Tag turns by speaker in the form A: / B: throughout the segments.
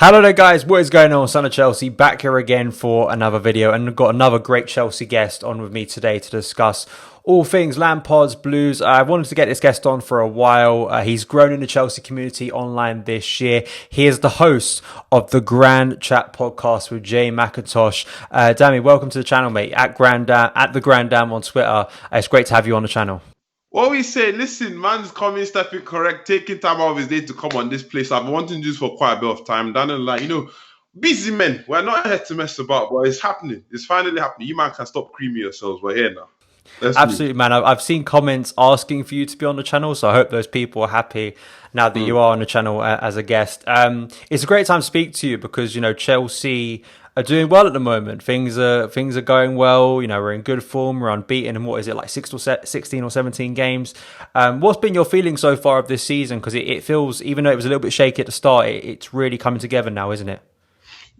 A: Hello there guys, what is going on? Son of Chelsea back here again for another video, and I've got another great Chelsea guest on with me today to discuss all things Lampards, Blues. I wanted to get this guest on for a while. He's grown in the Chelsea community online this year. He is the host of the Grand Chat podcast with Jay McIntosh. Dami, welcome to the channel, mate. At the Grand Dam on Twitter. It's great to have you on the channel.
B: What we say, listen, man's coming, stepping correct, taking time out of his day to come on this place. I've been wanting to do this for quite a bit of time. Busy men. We're not here to mess about, but it's happening. It's finally happening. You man can stop creaming yourselves. We're here now.
A: Absolutely, man. I've seen comments asking for you to be on the channel, so I hope those people are happy now that you are on the channel as a guest. It's a great time to speak to you because, you know, Chelsea are doing well at the moment. Things are going well. You know, we're in good form. We're unbeaten in, what is it, like 16 or 17 games. What's been your feeling so far of this season? Because it feels, even though it was a little bit shaky at the start, it's really coming together now, isn't it?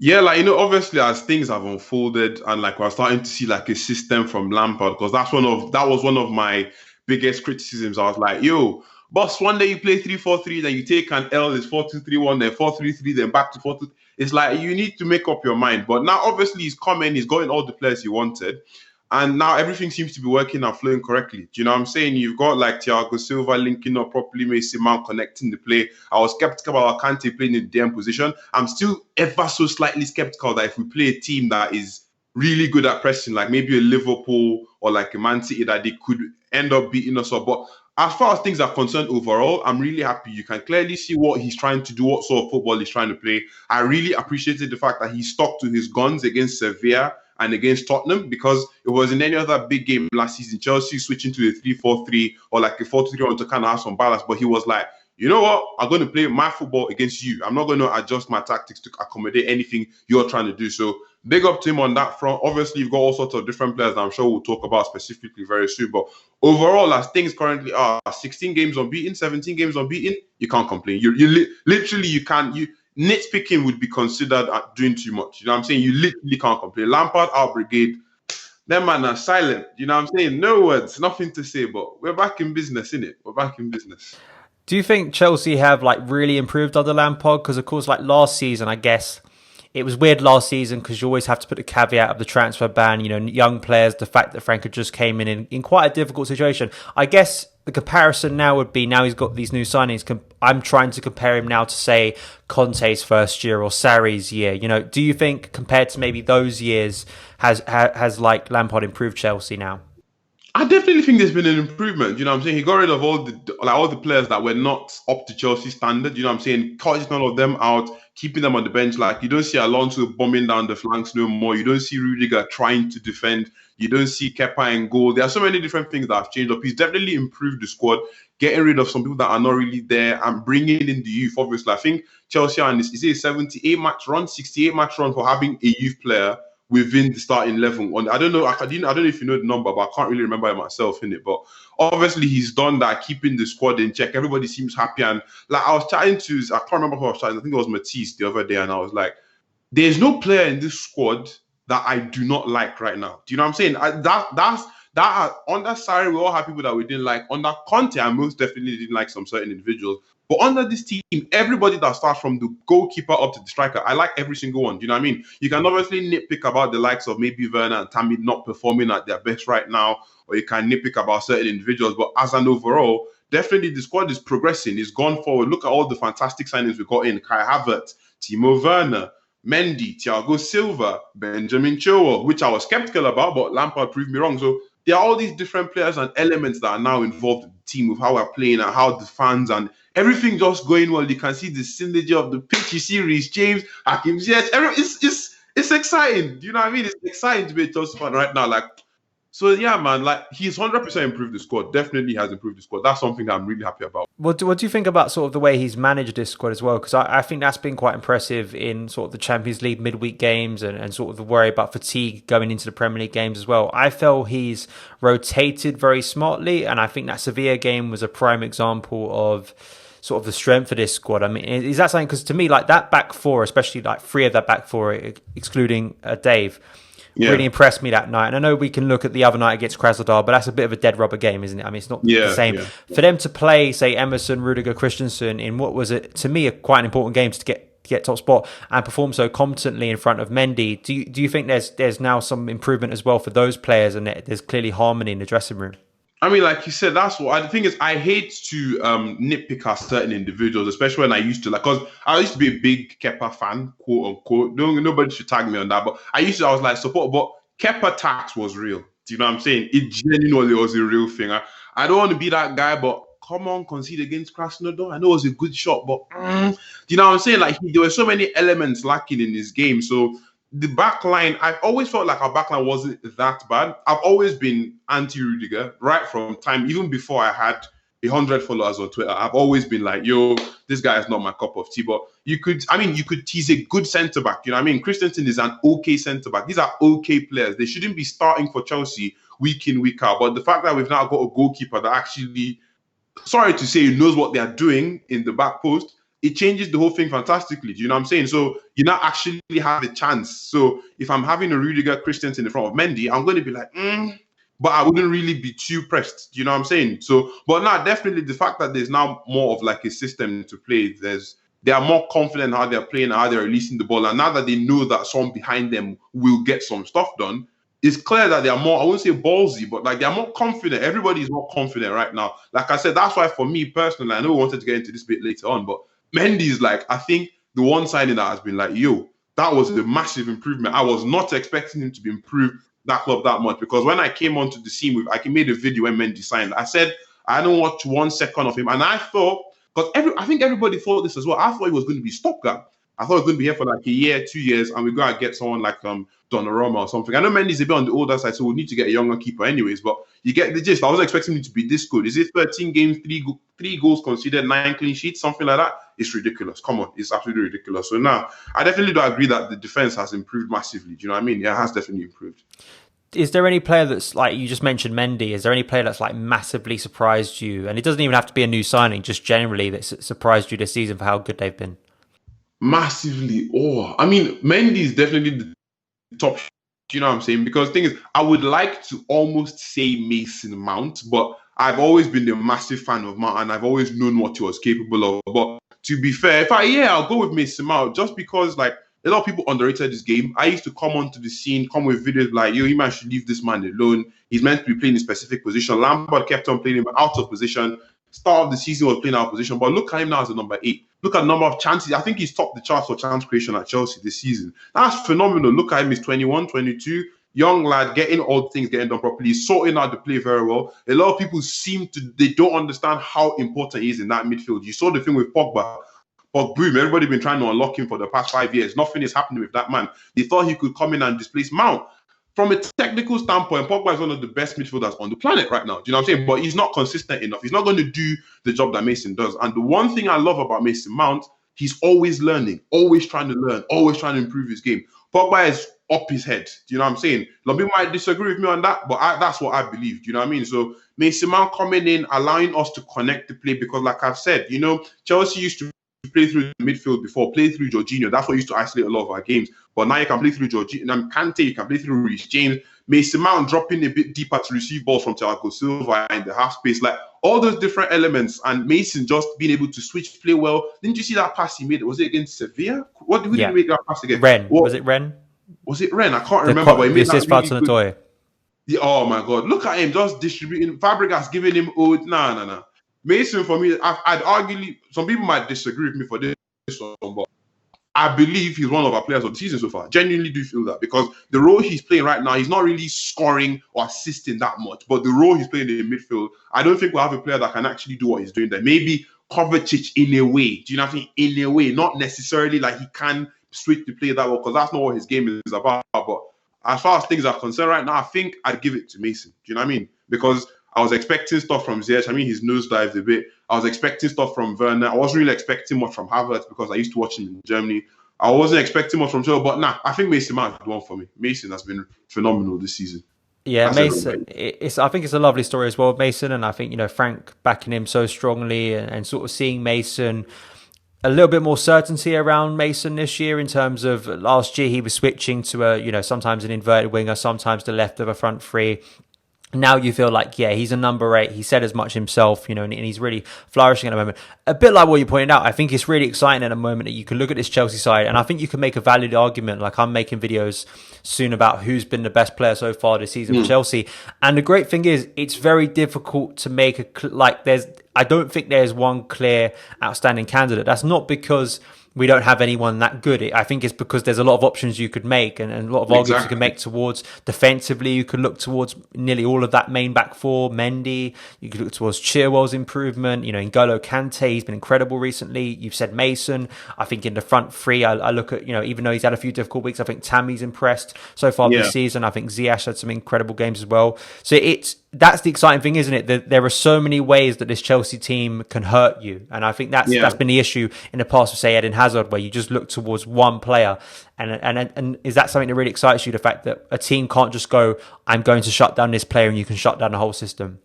B: Yeah, obviously as things have unfolded and we're starting to see a system from Lampard, because that was one of my biggest criticisms. I was like, yo, boss, one day you play 3-4-3, then you take an L, it's 4-2-3-1, then 4-3-3, then back to 4-2. It's like you need to make up your mind. But now obviously he's coming, he's gotten all the players he wanted. And now everything seems to be working and flowing correctly. Do you know what I'm saying? You've got Thiago Silva linking up properly, Mason Mount connecting the play. I was skeptical about Kante playing in the DM position. I'm still ever so slightly skeptical that if we play a team that is really good at pressing, like maybe a Liverpool or like a Man City, that they could end up beating us up. But as far as things are concerned overall, I'm really happy. You can clearly see what he's trying to do, what sort of football he's trying to play. I really appreciated the fact that he stuck to his guns against Sevilla and against Tottenham, because it was in any other big game last season, Chelsea switching to a 3-4-3 or a 4-2-3-1 to kind of have some balance. But he was like, you know what? I'm going to play my football against you. I'm not going to adjust my tactics to accommodate anything you're trying to do. So big up to him on that front. Obviously, you've got all sorts of different players that I'm sure we'll talk about specifically very soon. But overall, as things currently are, 16 games unbeaten, 17 games unbeaten, you can't complain. You can't. Nitpicking would be considered doing too much. You know what I'm saying? You literally can't complain. Lampard, our brigade, them man are silent. You know what I'm saying? No words, nothing to say, but we're back in business, innit? We're back in business.
A: Do you think Chelsea have really improved under Lampard? Because of course, last season, I guess it was weird last season because you always have to put the caveat of the transfer ban, you know, young players, the fact that Frank had just came in quite a difficult situation. I guess the comparison now would be, now he's got these new signings. I'm trying to compare him now to, say, Conte's first year or Sarri's year. You know, do you think compared to maybe those years, has Lampard improved Chelsea now?
B: I definitely think there's been an improvement. You know what I'm saying? He got rid of all the players that were not up to Chelsea standard. You know what I'm saying? Cutting none of them out, keeping them on the bench. You don't see Alonso bombing down the flanks no more. You don't see Rudiger trying to defend. You don't see Kepa in goal. There are so many different things that have changed up. He's definitely improved the squad, getting rid of some people that are not really there and bringing in the youth. Obviously, I think Chelsea are on this, is it a 68 match run for having a youth player within the starting 11. I don't know if you know the number, but I can't really remember it myself, innit? But obviously he's done that, keeping the squad in check. Everybody seems happy. And I was chatting to, I can't remember who I was chatting, I think it was Matisse the other day, and I was like, there's no player in this squad that I do not like right now. Do you know what I'm saying? That under Sarri, we all have people that we didn't like. Under Conte, I most definitely didn't like some certain individuals. But under this team, everybody that starts from the goalkeeper up to the striker, I like every single one. Do you know what I mean? You can obviously nitpick about the likes of maybe Werner and Dami not performing at their best right now, or you can nitpick about certain individuals. But as an overall, definitely the squad is progressing. It's gone forward. Look at all the fantastic signings we got in. Kai Havertz, Timo Werner, Mendy, Thiago Silva, Benjamin Chilwell, which I was skeptical about, but Lampard proved me wrong. So there are all these different players and elements that are now involved in the team with how we're playing and how the fans and everything just going well. You can see the synergy of the pitch. You see Reece James, Hakim, Ziyech. It's exciting. Do you know what I mean? It's exciting to be a Chelsea fan right now. So yeah, man, he's 100% improved the squad. Definitely has improved the squad. That's something I'm really happy about.
A: What do you think about sort of the way he's managed this squad as well? Because I think that's been quite impressive in sort of the Champions League midweek games and sort of the worry about fatigue going into the Premier League games as well. I felt he's rotated very smartly, and I think that Sevilla game was a prime example of sort of the strength of this squad. I mean, is that something? Because to me, that back four, especially three of that back four, excluding Dave, really impressed me that night. And I know we can look at the other night against Krasnodar, but that's a bit of a dead rubber game, isn't it? I mean, it's not the same. For them to play, say, Emerson, Rudiger, Christensen in what was, to me, quite an important game to get get top spot and perform so competently in front of Mendy. Do you think there's now some improvement as well for those players, and there's clearly harmony in the dressing room?
B: I mean, like you said, that's what the thing is. I hate to nitpick at certain individuals, especially when I used to because I used to be a big Kepa fan, quote unquote. Nobody should tag me on that, but I was like support. But Kepa tax was real. Do you know what I'm saying? It genuinely was a real thing. I don't want to be that guy, but come on, concede against Krasnodar. I know it was a good shot, but do you know what I'm saying? Like there were so many elements lacking in this game. So the back line, I've always felt like our back line wasn't that bad. I've always been anti-Rudiger right from time, even before I had 100 followers on Twitter. I've always been like, yo, this guy is not my cup of tea. But you could tease a good centre-back. You know what I mean? Christensen is an okay centre-back. These are okay players. They shouldn't be starting for Chelsea week in, week out. But the fact that we've now got a goalkeeper that actually, sorry to say, knows what they are doing in the back post, it changes the whole thing fantastically. Do you know what I'm saying? So you now actually have a chance. So if I'm having a Rudiger Christensen in front of Mendy, I'm going to be like, but I wouldn't really be too pressed. Do you know what I'm saying? So, but now definitely the fact that there's now more of like a system to play, they are more confident how they're playing, how they're releasing the ball. And now that they know that someone behind them will get some stuff done, it's clear that they are more, I wouldn't say ballsy, but like they're more confident. Everybody is more confident right now. Like I said, that's why for me personally, I know we wanted to get into this bit later on, but Mendy is like, I think the one signing that has been like, yo, that was a massive improvement. I was not expecting him to be improved that club that much, because when I came onto the scene I made a video when Mendy signed. I said, I don't watch 1 second of him. And I thought, because I think everybody thought this as well. I thought he was going to be stopgap. I thought he was going to be here for like a year, 2 years, and we're going to get someone like Donnarumma or something. I know Mendy's a bit on the older side, so we'll need to get a younger keeper anyways, but you get the gist. I wasn't expecting him to be this good. Is it 13 games, three goals conceded, 9 clean sheets, something like that? It's ridiculous. Come on, it's absolutely ridiculous. So now, I definitely do agree that the defense has improved massively. Do you know what I mean? Yeah, it has definitely improved.
A: Is there any player that's like, you just mentioned Mendy, is there any player that's like massively surprised you? And it doesn't even have to be a new signing, just generally that's surprised you this season for how good they've been?
B: Massively. I mean, Mendy is definitely the top. Do you know what I'm saying? Because the thing is, I would like to almost say Mason Mount, but I've always been a massive fan of Mount and I've always known what he was capable of. But to be fair, I'll go with Mason Mount just because like a lot of people underrated this game. I used to come onto the scene, come with videos like, yo, you man should leave this man alone. He's meant to be playing in a specific position. Lampard kept on playing him out of position. Start of the season was playing out of position, but look at him now as a number 8. Look at the number of chances. I think he's topped the charts for chance creation at Chelsea this season. That's phenomenal. Look at him. He's 21, 22, young lad, getting all things getting done properly, sorting out the play very well. A lot of people they don't understand how important he is in that midfield. You saw the thing with Pogba. But boom, everybody been trying to unlock him for the past 5 years. Nothing is happening with that man. They thought he could come in and displace Mount. From a technical standpoint, Pogba is one of the best midfielders on the planet right now. Do you know what I'm saying? But he's not consistent enough. He's not going to do the job that Mason does. And the one thing I love about Mason Mount, he's always learning, always trying to learn, always trying to improve his game. Pogba is up his head. Do you know what I'm saying? A lot of people might disagree with me on that, but that's what I believe. Do you know what I mean? So Mason Mount coming in, allowing us to connect the play, because like I've said, you know, Chelsea used to play through the midfield before, play through Jorginho. That's what used to isolate a lot of our games. But now you can play through Jorginho, and Kante, you can play through Reece James. Mason Mount dropping a bit deeper to receive balls from Thiago Silva in the half space, like all those different elements, and Mason just being able to switch, play well. Didn't you see that pass he made? Was it against Sevilla? Who did he make that pass against?
A: Was it Ren?
B: Was it Ren? I can't remember. But he made that really good. Yeah, oh my God. Look at him just distributing. Fabregas giving him nah. Mason, for me, I'd argue, some people might disagree with me for this one, but I believe he's one of our players of the season so far. Genuinely do feel that, because the role he's playing right now, he's not really scoring or assisting that much, but the role he's playing in midfield, I don't think we'll have a player that can actually do what he's doing there. Maybe Kovacic in a way. Do you know what I mean? In a way, not necessarily like he can switch the play that well, because that's not what his game is about. But as far as things are concerned right now, I think I'd give it to Mason. Do you know what I mean? Because I was expecting stuff from Ziyech. I mean, his nose dived a bit. I was expecting stuff from Werner. I wasn't really expecting much from Havertz because I used to watch him in Germany. I wasn't expecting much from Chilwell, but I think Mason Mount is the one for me. Mason has been phenomenal this season.
A: Yeah, Mason. I think it's a lovely story as well, Mason, and I think, you know, Frank backing him so strongly and sort of seeing Mason, a little bit more certainty around Mason this year in terms of last year he was switching to sometimes an inverted winger, sometimes the left of a front three. Now you feel like, yeah, he's a number 8. He said as much himself, and he's really flourishing at the moment. A bit like what you pointed out, I think it's really exciting at the moment that you can look at this Chelsea side, and I think you can make a valid argument. Like, I'm making videos soon about who's been the best player so far this season for Chelsea. And the great thing is, it's very difficult to make I don't think there's one clear outstanding candidate. That's not because we don't have anyone that good. I think it's because there's a lot of options you could make and a lot of arguments you can make towards defensively. You could look towards nearly all of that main back four, Mendy. You could look towards Chilwell's improvement. N'Golo Kante, he's been incredible recently. You've said Mason. I think in the front three, I look at, even though he's had a few difficult weeks, I think Tammy's impressed so far this season. I think Ziyech had some incredible games as well. So that's the exciting thing, isn't it? That there are so many ways that this Chelsea team can hurt you. And I think that's been the issue in the past with, say, Eden Hazard, where you just look towards one player. And is that something that really excites you, the fact that a team can't just go, I'm going to shut down this player, and you can shut down the whole system?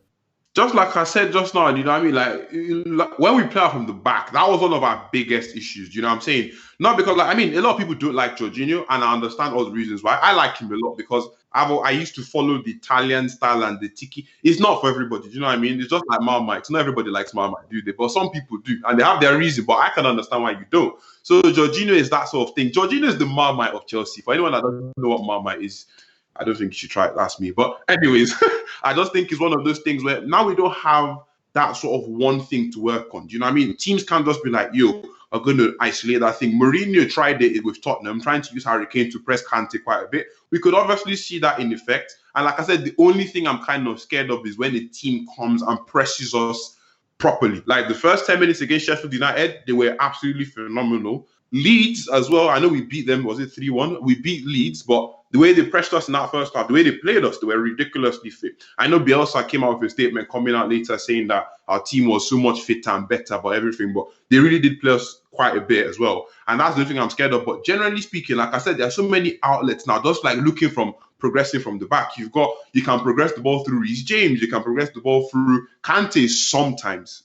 B: Just like I said just now, you know what I mean? Like when we play from the back, that was one of our biggest issues. You know what I'm saying? Not because, a lot of people don't like Jorginho, and I understand all the reasons why. I like him a lot because I used to follow the Italian style and the tiki. It's not for everybody. Do you know what I mean? It's just like Marmite. Not everybody likes Marmite, do they? But some people do, and they have their reason. But I can understand why you don't. So Jorginho is that sort of thing. Jorginho is the Marmite of Chelsea. For anyone that doesn't know what Marmite is, I don't think you should try it. That's me. But anyways, I just think it's one of those things where now we don't have that sort of one thing to work on. Do you know what I mean? Teams can't just be like, yo, are going to isolate that thing. Mourinho tried it with Tottenham, trying to use Hurricane to press Kante quite a bit. We could obviously see that in effect. And like I said, the only thing I'm kind of scared of is when a team comes and presses us properly. Like the first 10 minutes against Sheffield United, they were absolutely phenomenal. Leeds as well, I know we beat them, was it 3-1? We beat Leeds, but the way they pressed us in that first half, the way they played us, they were ridiculously fit. I know Bielsa came out with a statement coming out later saying that our team was so much fitter and better about everything, but they really did play us quite a bit as well. And that's the thing I'm scared of. But generally speaking, like I said, there are so many outlets now, just like looking from progressing from the back. You can progress the ball through Reece James. You can progress the ball through Kante sometimes.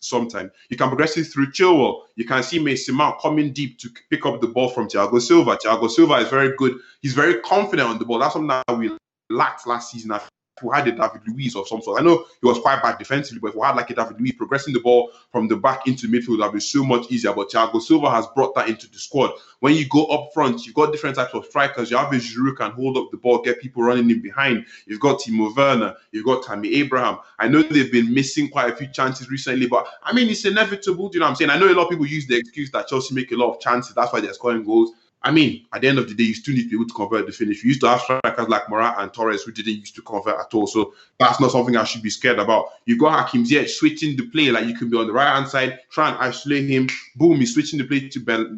B: You can progress it through Chilwell. You can see Mason Mount coming deep to pick up the ball from Thiago Silva. Thiago Silva is very good. He's very confident on the ball. That's something that we lacked last season. If we had a David Luiz of some sort. I know he was quite bad defensively, but if we had like a David Luiz progressing the ball from the back into midfield, that would be so much easier. But Thiago Silva has brought that into the squad. When you go up front, you've got different types of strikers. You have a Giroud can hold up the ball, get people running in behind. You've got Timo Werner. You've got Tammy Abraham. I know they've been missing quite a few chances recently, but I mean, it's inevitable. Do you know what I'm saying? I know a lot of people use the excuse that Chelsea make a lot of chances. That's why they're scoring goals. I mean, at the end of the day, you still need to be able to convert the finish. We used to have strikers like Morata and Torres who didn't used to convert at all. So that's not something I should be scared about. You've got Hakim Ziyech switching the play. Like you can be on the right-hand side, try and isolate him. Boom, he's switching the play to Ben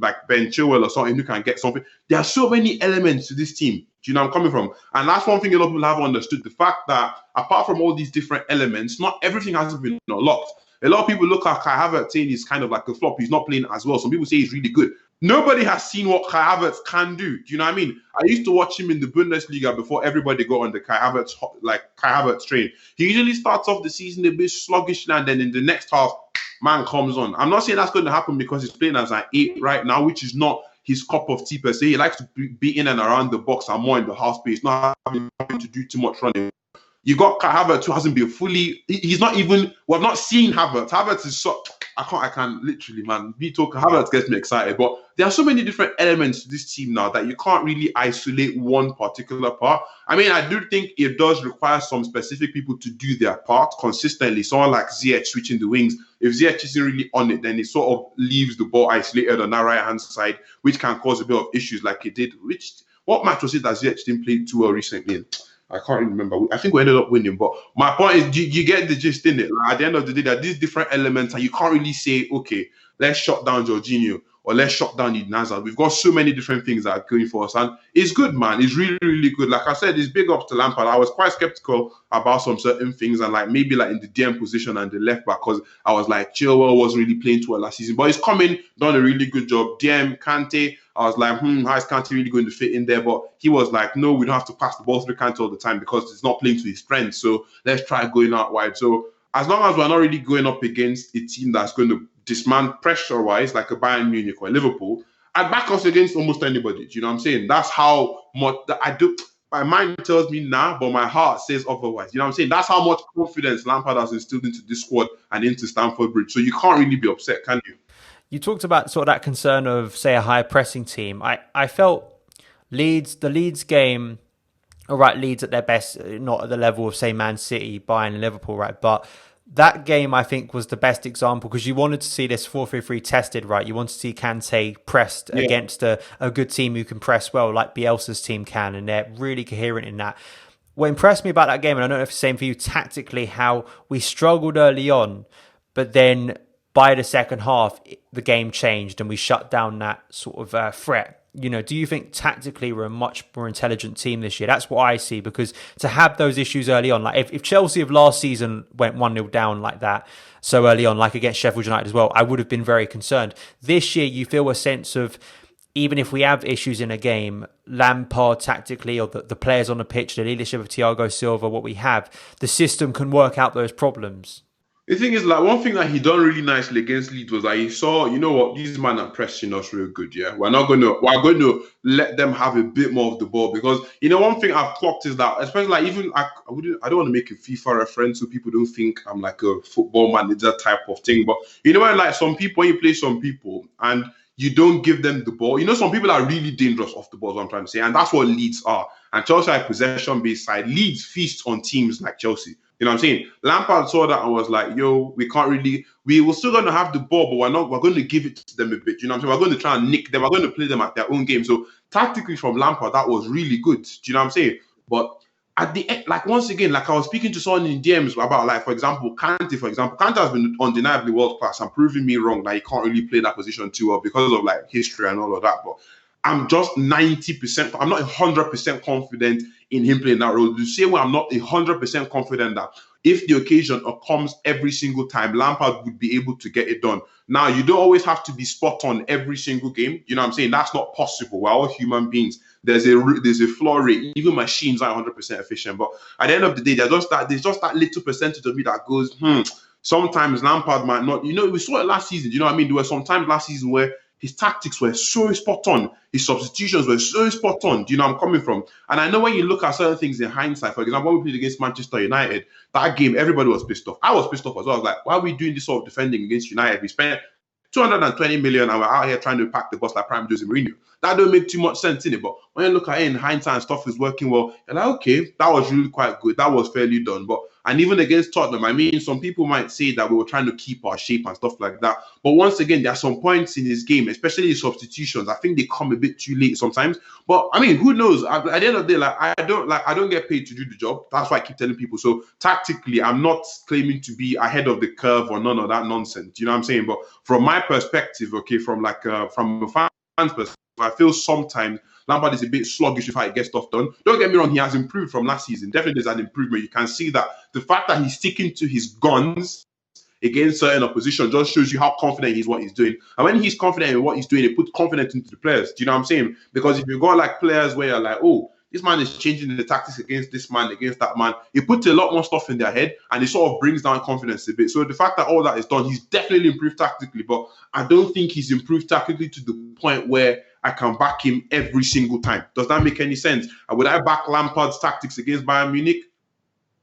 B: Chilwell or something who can get something. There are so many elements to this team. Do you know where I'm coming from? And that's one thing a lot of people have understood. The fact that apart from all these different elements, not everything has been unlocked. A lot of people look at Kai Havertz saying he's kind of like a flop. He's not playing as well. Some people say he's really good. Nobody has seen what Kai Havertz can do. Do you know what I mean? I used to watch him in the Bundesliga before everybody got on the Kai Havertz train. He usually starts off the season a bit sluggishly, and then in the next half, man comes on. I'm not saying that's going to happen because he's playing as an 8 right now, which is not his cup of tea per se. He likes to be in and around the box and more in the half space, not having to do too much running. You got Kai Havertz who hasn't been fully. He's not even. We've not seen Havertz. Havertz is so. I can't literally, man. Havertz gets me excited, but there are so many different elements to this team now that you can't really isolate one particular part. I mean, I do think it does require some specific people to do their part consistently. Someone like Ziyech switching the wings. If Ziyech isn't really on it, then it sort of leaves the ball isolated on that right hand side, which can cause a bit of issues, like it did. What match was it that Ziyech didn't play too well recently? I can't even remember. I think we ended up winning. But my point is, you get the gist in it. Like, at the end of the day, there are these different elements, and you can't really say, okay, let's shut down Jorginho or let's shut down Eden Hazard. We've got so many different things that are going for us. And it's good, man. It's really, really good. Like I said, it's big ups to Lampard. I was quite skeptical about some certain things, and maybe in the DM position and the left back, because I was like, Chilwell wasn't really playing too well last season. But he's coming, done a really good job. DM, Kante, I was like, how is Kante really going to fit in there? But he was like, no, we don't have to pass the ball through Kante all the time because it's not playing to his strengths. So let's try going out wide. So as long as we're not really going up against a team that's going to dismount pressure-wise, like a Bayern Munich or Liverpool, I'd back us against almost anybody. Do you know what I'm saying? That's how much I do. my mind tells me nah, but my heart says otherwise. You know what I'm saying? That's how much confidence Lampard has instilled into this squad and into Stamford Bridge. So you can't really be upset, can you?
A: You talked about sort of that concern of, say, a high pressing team. I felt the Leeds game, all right, Leeds at their best, not at the level of, say, Man City, Bayern and Liverpool, right? But that game, I think, was the best example because you wanted to see this 4-3-3 tested, right? You want to see Kante pressed
B: Yeah.
A: against a good team who can press well, like Bielsa's team can, and they're really coherent in that. What impressed me about that game, and I don't know if it's the same for you, tactically, how we struggled early on, but then by the second half, the game changed and we shut down that sort of threat. Do you think tactically we're a much more intelligent team this year? That's what I see, because to have those issues early on, like if Chelsea of last season went 1-0 down like that so early on, like against Sheffield United as well, I would have been very concerned. This year, you feel a sense of, even if we have issues in a game, Lampard tactically, or the players on the pitch, the leadership of Thiago Silva, what we have, the system can work out those problems.
B: The thing is, like, one thing that he done really nicely against Leeds was that he saw, you know what, these men are pressing us real good. Yeah, we're going to let them have a bit more of the ball, because one thing I've clocked is that, especially like, even I don't want to make a FIFA reference so people don't think I'm like a football manager type of thing, but when like when you play some people and you don't give them the ball, some people are really dangerous off the ball, is what I'm trying to say, and that's what Leeds are. And Chelsea are possession based side. Leeds feast on teams like Chelsea. You know what I'm saying? Lampard saw that and was like, yo, we're still going to have the ball, but we're going to give it to them a bit. You know what I'm saying? We're going to try and nick them. We're going to play them at their own game. So tactically from Lampard, that was really good. Do you know what I'm saying? But at the end, like, once again, like I was speaking to someone in DMs about, like, for example, Kante has been undeniably world class and proving me wrong that he can't really play that position too well because of like history and all of that. But I'm just 90%, I'm not 100% confident in him playing that role. The same way I'm not 100% confident that if the occasion comes every single time, Lampard would be able to get it done. Now, you don't always have to be spot on every single game. You know what I'm saying? That's not possible. We're all human beings. There's a flaw rate. Even machines aren't 100% efficient. But at the end of the day, there's just that little percentage of me that goes, sometimes Lampard might not. We saw it last season. You know what I mean? There were some times last season where his tactics were so spot on. His substitutions were so spot on. Do you know where I'm coming from? And I know when you look at certain things in hindsight, for example, when we played against Manchester United, that game, everybody was pissed off. I was pissed off as well. I was like, why are we doing this sort of defending against United? We spent 220 million and we're out here trying to pack the bus like Prime Jose Mourinho. That don't make too much sense in it. But when you look at it in hindsight and stuff is working well, you're like, okay, that was really quite good. That was fairly done. And even against Tottenham, I mean, some people might say that we were trying to keep our shape and stuff like that. But once again, there are some points in his game, especially his substitutions. I think they come a bit too late sometimes. But I mean, who knows? At the end of the day, like I don't get paid to do the job. That's why I keep telling people. So tactically, I'm not claiming to be ahead of the curve or none of that nonsense. You know what I'm saying? But from my perspective, okay, from a fan's perspective, I feel sometimes Lampard is a bit sluggish with how he gets stuff done. Don't get me wrong, he has improved from last season. Definitely there's an improvement. You can see that the fact that he's sticking to his guns against certain opposition just shows you how confident he is what he's doing. And when he's confident in what he's doing, it puts confidence into the players. Do you know what I'm saying? Because if you've got like players where you're like, oh, this man is changing the tactics against this man, against that man, it puts a lot more stuff in their head and it sort of brings down confidence a bit. So the fact that all that is done, he's definitely improved tactically, but I don't think he's improved tactically to the point where I can back him every single time. Does that make any sense? And would I back Lampard's tactics against Bayern Munich?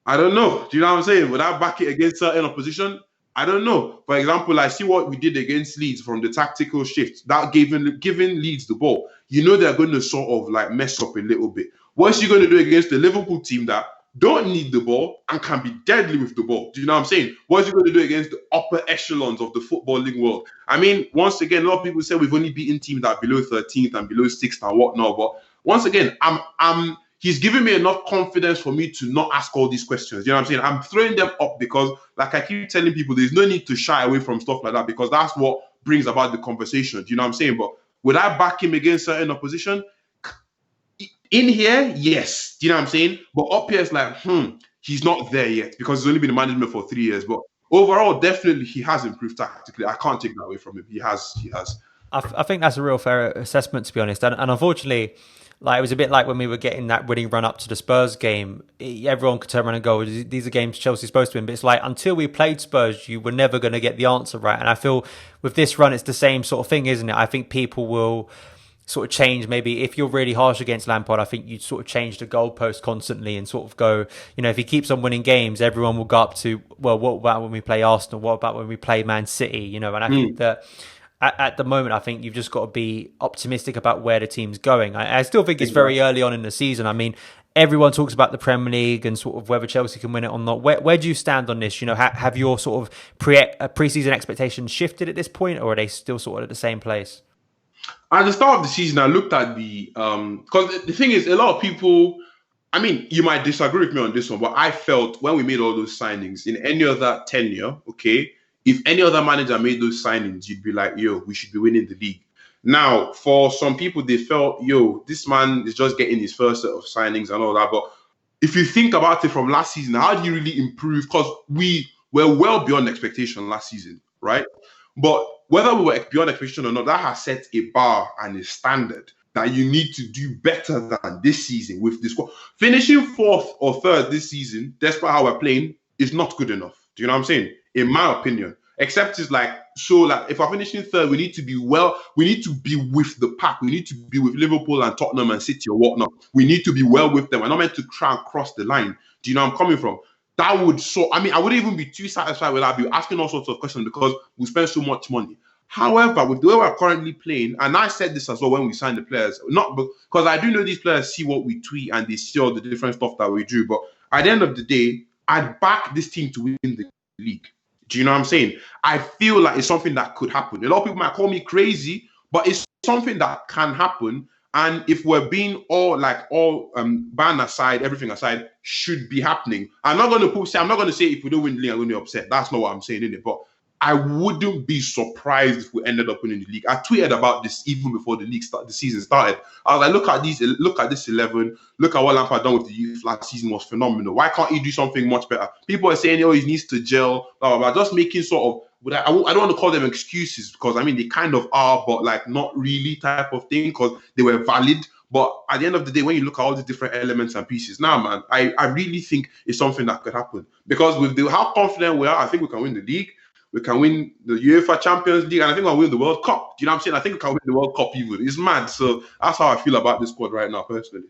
B: I don't know. Do you know what I'm saying? Would I back it against certain opposition? I don't know. For example, I see what we did against Leeds from the tactical shift. That giving Leeds the ball. They're going to sort of like mess up a little bit. What's he going to do against the Liverpool team that don't need the ball and can be deadly with the ball? Do you know what I'm saying? What's he going to do against the upper echelons of the footballing world? I mean, once again, a lot of people say we've only beaten teams that are below 13th and below 6th and whatnot. But once again, he's giving me enough confidence for me to not ask all these questions. You know what I'm saying? I'm throwing them up because, like I keep telling people, there's no need to shy away from stuff like that because that's what brings about the conversation. Do you know what I'm saying? But would I back him against certain opposition? In here, yes. Do you know what I'm saying? But up here, it's like, he's not there yet because he's only been in management for 3 years. But overall, definitely, he has improved tactically. I can't take that away from him. He has.
A: I think that's a real fair assessment, to be honest. And unfortunately, like it was a bit like when we were getting that winning run up to the Spurs game. Everyone could turn around and go, these are games Chelsea's supposed to win. But it's like, until we played Spurs, you were never going to get the answer right. And I feel with this run, it's the same sort of thing, isn't it? I think people will sort of change, maybe if you're really harsh against Lampard, I think you'd sort of change the goalpost constantly and sort of go, if he keeps on winning games, everyone will go up to, well, what about when we play Arsenal? What about when we play Man City? And I think that at the moment, I think you've just got to be optimistic about where the team's going. I still think it's very early on in the season. I mean, everyone talks about the Premier League and sort of whether Chelsea can win it or not. Where do you stand on this? Have your sort of pre-season expectations shifted at this point, or are they still sort of at the same place?
B: At the start of the season, I looked at because the thing is, a lot of people, I mean, you might disagree with me on this one, but I felt when we made all those signings in any other tenure, okay, if any other manager made those signings, you'd be like, yo, we should be winning the league. Now, for some people, they felt, yo, this man is just getting his first set of signings and all that. But if you think about it from last season, how do you really improve? Because we were well beyond expectation last season, right? But whether we were beyond expectation or not, that has set a bar and a standard that you need to do better than this season with this squad. Finishing fourth or third this season, despite how we're playing, is not good enough. Do you know what I'm saying? In my opinion. Except it's like, so like if we're finishing third, we need to be with the pack. We need to be with Liverpool and Tottenham and City or whatnot. We need to be well with them. We're not meant to try and cross the line. Do you know where I'm coming from? I wouldn't even be too satisfied with that. I'd be asking all sorts of questions because we spend so much money. However, with the way we're currently playing, and I said this as well when we signed the players, not because I do know these players see what we tweet and they see all the different stuff that we do, but at the end of the day, I'd back this team to win the league. Do you know what I'm saying? I feel like it's something that could happen. A lot of people might call me crazy, but it's something that can happen. And if we're being all ban aside, everything aside, should be happening. I'm not going to say if we don't win the league, I'm going to be upset. That's not what I'm saying, innit? But I wouldn't be surprised if we ended up winning the league. I tweeted about this even before the season started. I was like, look at this 11. Look at what Lampard done with the youth last season was phenomenal. Why can't he do something much better? People are saying, oh, he needs to gel, blah, blah, blah. Just making sort of, I don't want to call them excuses because, I mean, they kind of are, but like not really type of thing because they were valid. But at the end of the day, when you look at all the different elements and pieces, now, man, I really think it's something that could happen. Because with how confident we are, I think we can win the league. We can win the UEFA Champions League, and I think we'll win the World Cup. Do you know what I'm saying? I think we can win the World Cup even. It's mad. So that's how I feel about this squad right now, personally.